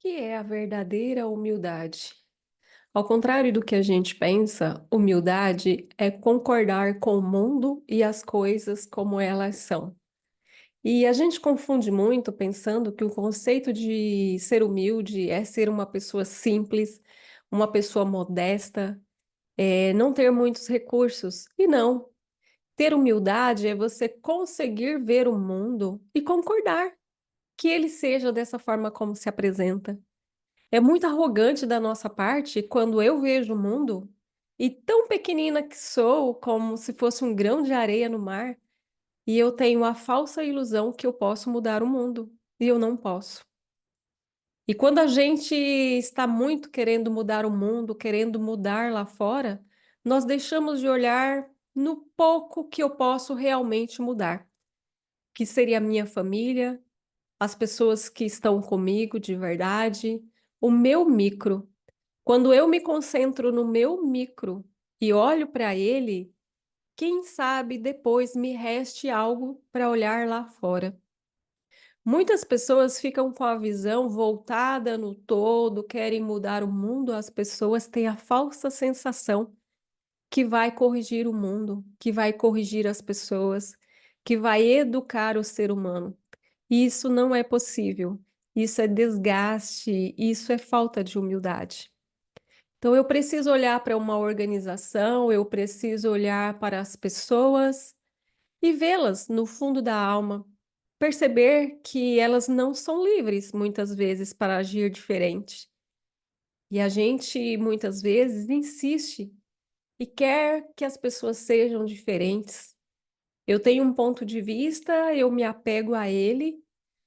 Que é a verdadeira humildade? Ao contrário do que a gente pensa, humildade é concordar com o mundo e as coisas como elas são. E a gente confunde muito pensando que o conceito de ser humilde é ser uma pessoa simples, uma pessoa modesta, não ter muitos recursos. E não. Ter humildade é você conseguir ver o mundo e concordar que ele seja dessa forma como se apresenta. É muito arrogante da nossa parte quando eu vejo o mundo e tão pequenina que sou, como se fosse um grão de areia no mar, e eu tenho a falsa ilusão que eu posso mudar o mundo, e eu não posso. E quando a gente está muito querendo mudar o mundo, querendo mudar lá fora, nós deixamos de olhar no pouco que eu posso realmente mudar, que seria a minha família, as pessoas que estão comigo de verdade, o meu micro. Quando eu me concentro no meu micro e olho para ele, quem sabe depois me reste algo para olhar lá fora. Muitas pessoas ficam com a visão voltada no todo, querem mudar o mundo, as pessoas têm a falsa sensação que vai corrigir o mundo, que vai corrigir as pessoas, que vai educar o ser humano. E isso não é possível. Isso é desgaste, isso é falta de humildade. Então, eu preciso olhar para uma organização, eu preciso olhar para as pessoas e vê-las no fundo da alma, perceber que elas não são livres, muitas vezes, para agir diferente. E a gente, muitas vezes, insiste e quer que as pessoas sejam diferentes. Eu tenho um ponto de vista, eu me apego a ele,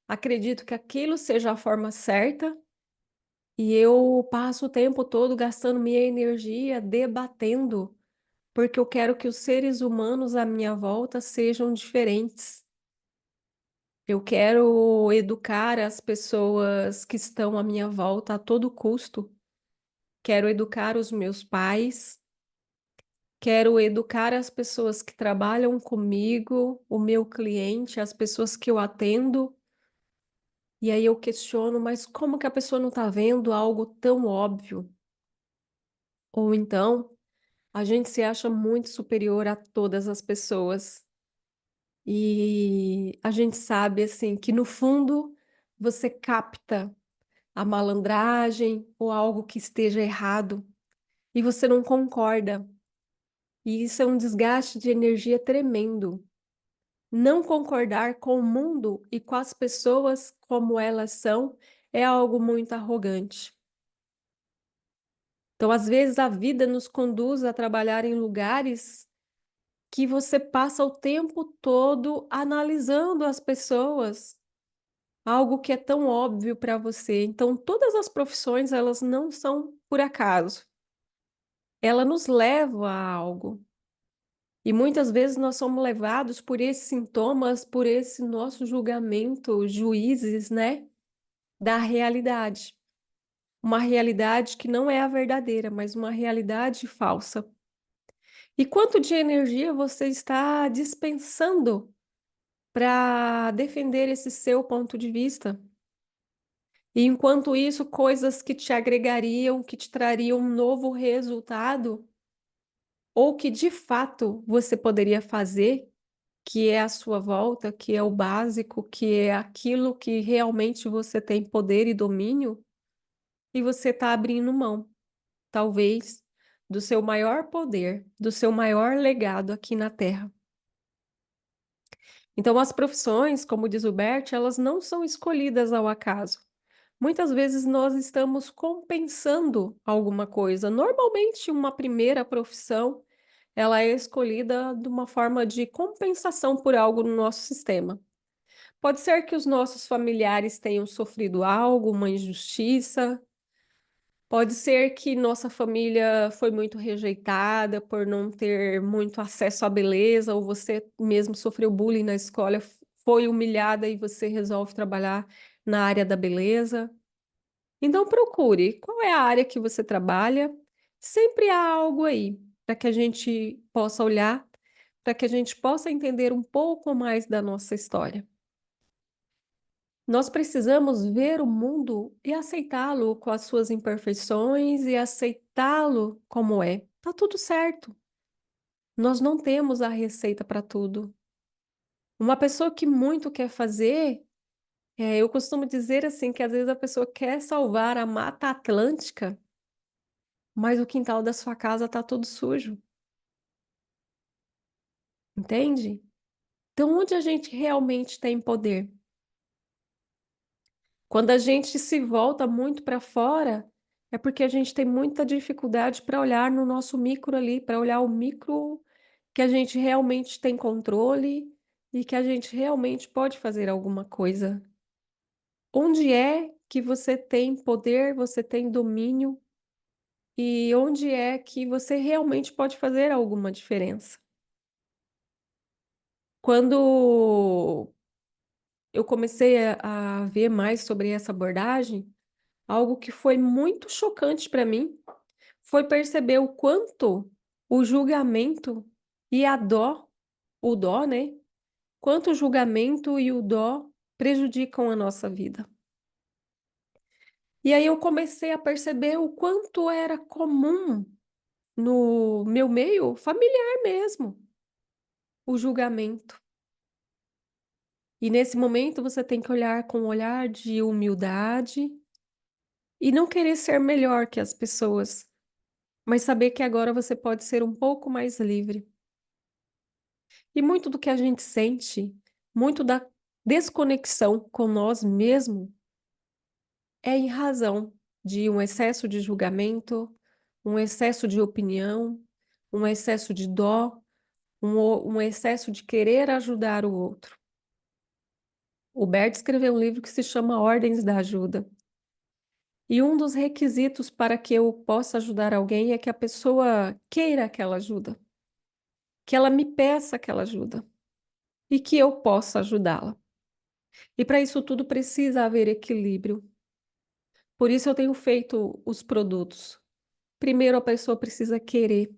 acredito que aquilo seja a forma certa. E eu passo o tempo todo gastando minha energia debatendo, porque eu quero que os seres humanos à minha volta sejam diferentes. Eu quero educar as pessoas que estão à minha volta a todo custo. Quero educar os meus pais, quero educar as pessoas que trabalham comigo, o meu cliente, as pessoas que eu atendo. E aí eu questiono, mas como que a pessoa não está vendo algo tão óbvio? Ou então, a gente se acha muito superior a todas as pessoas. E a gente sabe, assim, que no fundo você capta a malandragem ou algo que esteja errado e você não concorda. E isso é um desgaste de energia tremendo. Não concordar com o mundo e com as pessoas como elas são é algo muito arrogante. Então, às vezes, a vida nos conduz a trabalhar em lugares que você passa o tempo todo analisando as pessoas, algo que é tão óbvio para você. Então, todas as profissões, elas não são por acaso. Ela nos leva a algo. E muitas vezes nós somos levados por esses sintomas, por esse nosso julgamento, juízes, né, da realidade. Uma realidade que não é a verdadeira, mas uma realidade falsa. E quanto de energia você está dispensando para defender esse seu ponto de vista? E enquanto isso, coisas que te agregariam, que te trariam um novo resultado, ou que de fato você poderia fazer, que é a sua volta, que é o básico, que é aquilo que realmente você tem poder e domínio, e você está abrindo mão, talvez, do seu maior poder, do seu maior legado aqui na Terra. Então, as profissões, como diz o Bert, elas não são escolhidas ao acaso. Muitas vezes nós estamos compensando alguma coisa. Normalmente, uma primeira profissão, ela é escolhida de uma forma de compensação por algo no nosso sistema. Pode ser que os nossos familiares tenham sofrido algo, uma injustiça. Pode ser que nossa família foi muito rejeitada por não ter muito acesso à beleza, ou você mesmo sofreu bullying na escola, foi humilhada e você resolve trabalhar na área da beleza. Então procure qual é a área que você trabalha. Sempre há algo aí para que a gente possa olhar, para que a gente possa entender um pouco mais da nossa história. Nós precisamos ver o mundo e aceitá-lo com as suas imperfeições e aceitá-lo como é. Tá tudo certo. Nós não temos a receita para tudo. Uma pessoa que muito quer fazer, eu costumo dizer assim que às vezes a pessoa quer salvar a Mata Atlântica, mas o quintal da sua casa tá todo sujo, entende? Então, onde a gente realmente tem poder? Quando a gente se volta muito para fora, é porque a gente tem muita dificuldade para olhar no nosso micro ali, para olhar o micro que a gente realmente tem controle e que a gente realmente pode fazer alguma coisa. Onde é que você tem poder, você tem domínio e onde é que você realmente pode fazer alguma diferença? Quando eu comecei a ver mais sobre essa abordagem, algo que foi muito chocante para mim foi perceber o quanto o julgamento e a dó, o dó, né? Quanto o julgamento e o dó prejudicam a nossa vida. E aí eu comecei a perceber o quanto era comum no meu meio familiar mesmo, o julgamento. E nesse momento você tem que olhar com um olhar de humildade e não querer ser melhor que as pessoas, mas saber que agora você pode ser um pouco mais livre. E muito do que a gente sente, muito da desconexão com nós mesmos, é em razão de um excesso de julgamento, um excesso de opinião, um excesso de dó, um excesso de querer ajudar o outro. O Bert escreveu um livro que se chama Ordens da Ajuda. E um dos requisitos para que eu possa ajudar alguém é que a pessoa queira aquela ajuda, que ela me peça aquela ajuda e que eu possa ajudá-la. E para isso tudo precisa haver equilíbrio. Por isso eu tenho feito os produtos. Primeiro a pessoa precisa querer.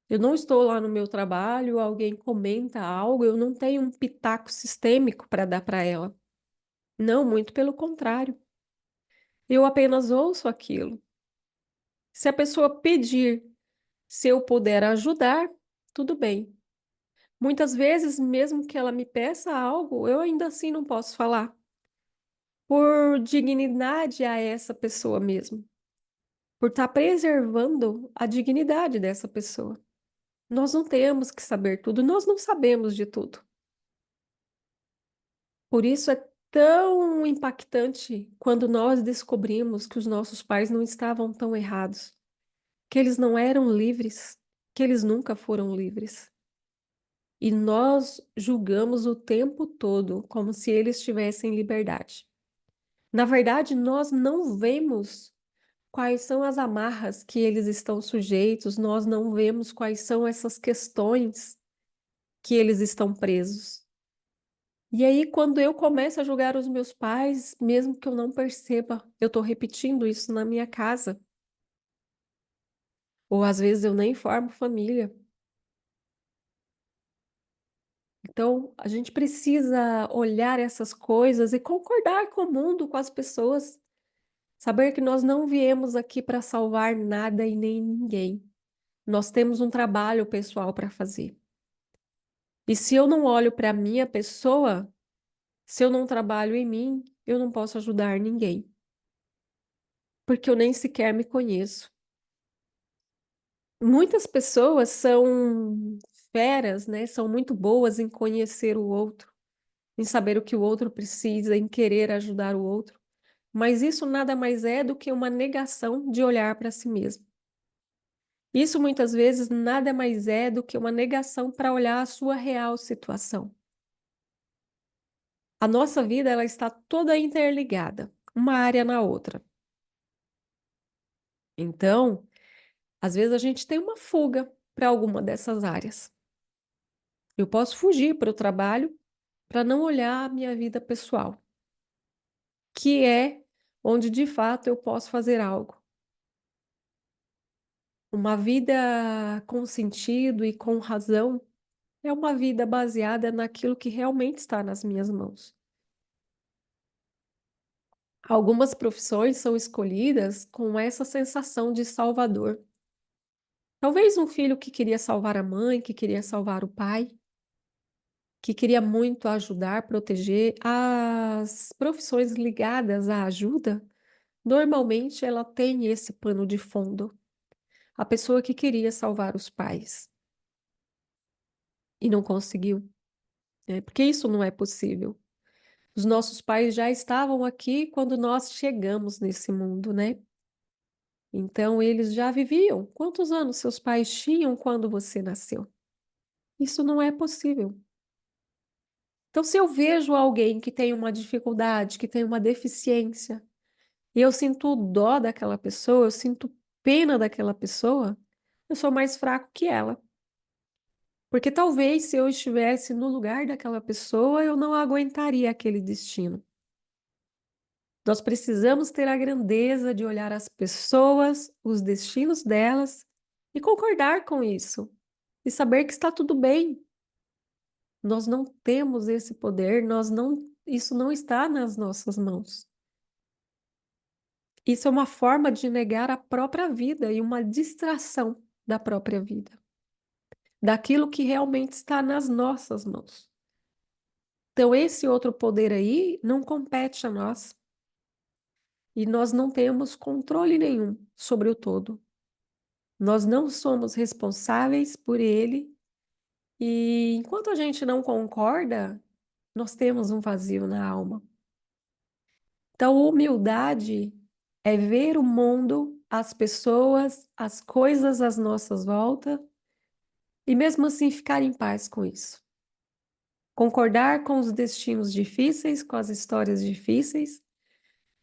Eu não estou lá no meu trabalho, alguém comenta algo, eu não tenho um pitaco sistêmico para dar para ela. Não, muito pelo contrário. Eu apenas ouço aquilo. Se a pessoa pedir, se eu puder ajudar, tudo bem. Muitas vezes, mesmo que ela me peça algo, eu ainda assim não posso falar, por dignidade a essa pessoa mesmo, por estar preservando a dignidade dessa pessoa. Nós não temos que saber tudo, nós não sabemos de tudo. Por isso é tão impactante quando nós descobrimos que os nossos pais não estavam tão errados, que eles não eram livres, que eles nunca foram livres. E nós julgamos o tempo todo como se eles tivessem liberdade. Na verdade, nós não vemos quais são as amarras que eles estão sujeitos, nós não vemos quais são essas questões que eles estão presos. E aí, quando eu começo a julgar os meus pais, mesmo que eu não perceba, eu estou repetindo isso na minha casa. Ou às vezes eu nem formo família. Então, a gente precisa olhar essas coisas e concordar com o mundo, com as pessoas. Saber que nós não viemos aqui para salvar nada e nem ninguém. Nós temos um trabalho pessoal para fazer. E se eu não olho para a minha pessoa, se eu não trabalho em mim, eu não posso ajudar ninguém, porque eu nem sequer me conheço. Muitas pessoas são feras, né? São muito boas em conhecer o outro, em saber o que o outro precisa, em querer ajudar o outro. Mas isso nada mais é do que uma negação de olhar para si mesmo. Isso muitas vezes nada mais é do que uma negação para olhar a sua real situação. A nossa vida ela está toda interligada, uma área na outra. Então, às vezes a gente tem uma fuga para alguma dessas áreas. Eu posso fugir para o trabalho para não olhar a minha vida pessoal, que é onde de fato eu posso fazer algo. Uma vida com sentido e com razão é uma vida baseada naquilo que realmente está nas minhas mãos. Algumas profissões são escolhidas com essa sensação de salvador. Talvez um filho que queria salvar a mãe, que queria salvar o pai, que queria muito ajudar, proteger. As profissões ligadas à ajuda, normalmente ela tem esse pano de fundo. A pessoa que queria salvar os pais e não conseguiu, né? Porque isso não é possível. Os nossos pais já estavam aqui quando nós chegamos nesse mundo, né? Então eles já viviam. Quantos anos seus pais tinham quando você nasceu? Isso não é possível. Então, se eu vejo alguém que tem uma dificuldade, que tem uma deficiência, e eu sinto dó daquela pessoa, eu sinto pena daquela pessoa, eu sou mais fraco que ela. Porque talvez se eu estivesse no lugar daquela pessoa, eu não aguentaria aquele destino. Nós precisamos ter a grandeza de olhar as pessoas, os destinos delas e concordar com isso. E saber que está tudo bem. Nós não temos esse poder, isso não está nas nossas mãos. Isso é uma forma de negar a própria vida e uma distração da própria vida, daquilo que realmente está nas nossas mãos. Então, esse outro poder aí não compete a nós e nós não temos controle nenhum sobre o todo. Nós não somos responsáveis por ele e enquanto a gente não concorda, nós temos um vazio na alma. Então, humildade é ver o mundo, as pessoas, as coisas às nossas voltas e mesmo assim ficar em paz com isso. Concordar com os destinos difíceis, com as histórias difíceis,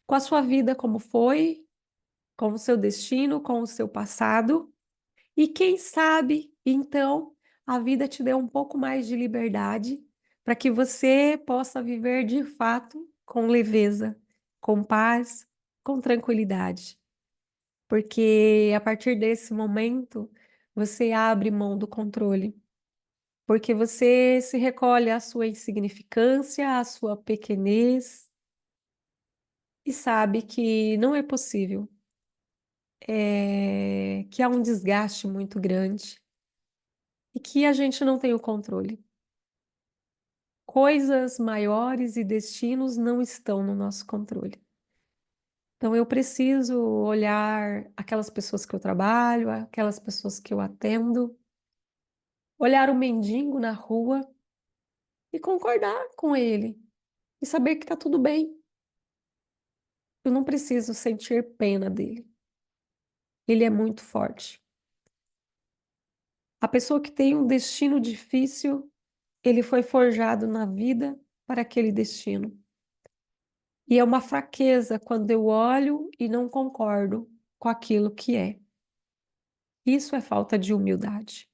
com a sua vida como foi, com o seu destino, com o seu passado. E quem sabe, então, a vida te dê um pouco mais de liberdade para que você possa viver de fato com leveza, com paz, com tranquilidade. Porque a partir desse momento, você abre mão do controle. Porque você se recolhe à sua insignificância, à sua pequenez e sabe que não é possível, que há um desgaste muito grande e que a gente não tem o controle. Coisas maiores e destinos não estão no nosso controle. Então eu preciso olhar aquelas pessoas que eu trabalho, aquelas pessoas que eu atendo, olhar o mendigo na rua e concordar com ele e saber que está tudo bem. Eu não preciso sentir pena dele. Ele é muito forte. A pessoa que tem um destino difícil, ele foi forjado na vida para aquele destino. E é uma fraqueza quando eu olho e não concordo com aquilo que é. Isso é falta de humildade.